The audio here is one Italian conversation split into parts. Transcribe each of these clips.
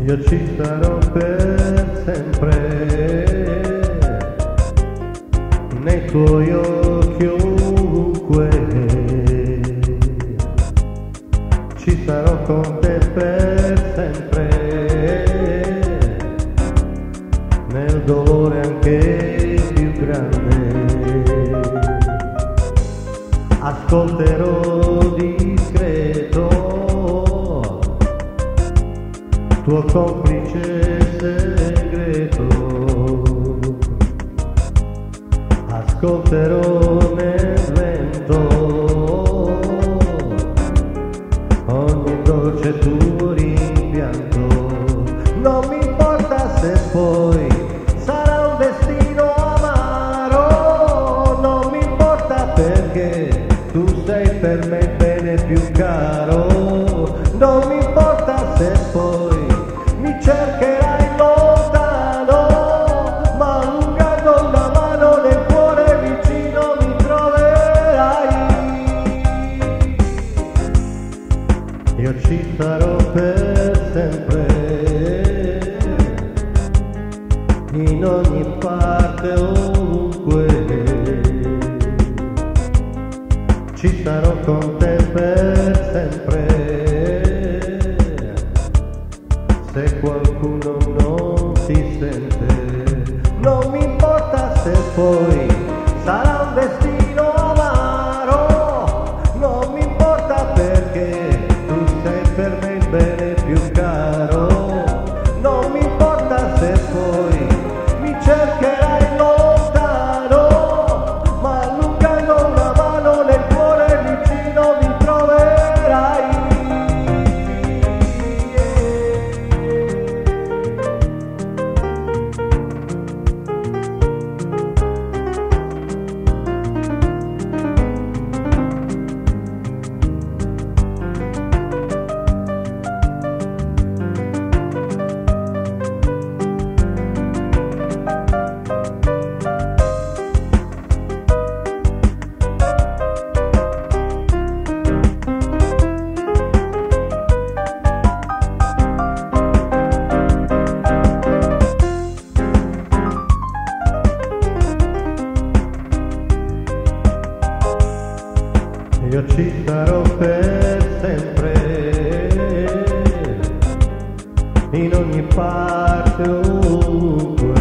Io ci sarò per sempre, nei tuoi occhi ovunque, ci sarò con te per sempre, nel dolore anche più grande. Ascolterò discreto tuo complice segreto, ascolterò nel vento ogni dolce tuo rimpianto. Non mi importa se poi sarà un destino amaro, non mi importa perché tu sei per me il bene più caro. Non mi importa se poi mi cercherai lontano, ma allungando una mano nel cuore vicino mi troverai. Io ci sarò per sempre, in ogni parte, ovunque, ci sarò con te per sempre. Se qualcuno non ti sente, non mi importa se poi sarà un destino amaro, non mi importa perché tu sei per me il bene più caro. Non mi importa se poi mi cercherai lontano, ma allungando una mano nel cuore vicino mi troverai. Io ci sarò per sempre, in ogni parte, ovunque,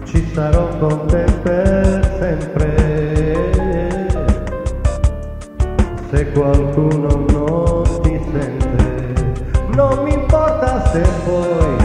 ci sarò con te per sempre. Se qualcuno non ti sente, non mi importa se poi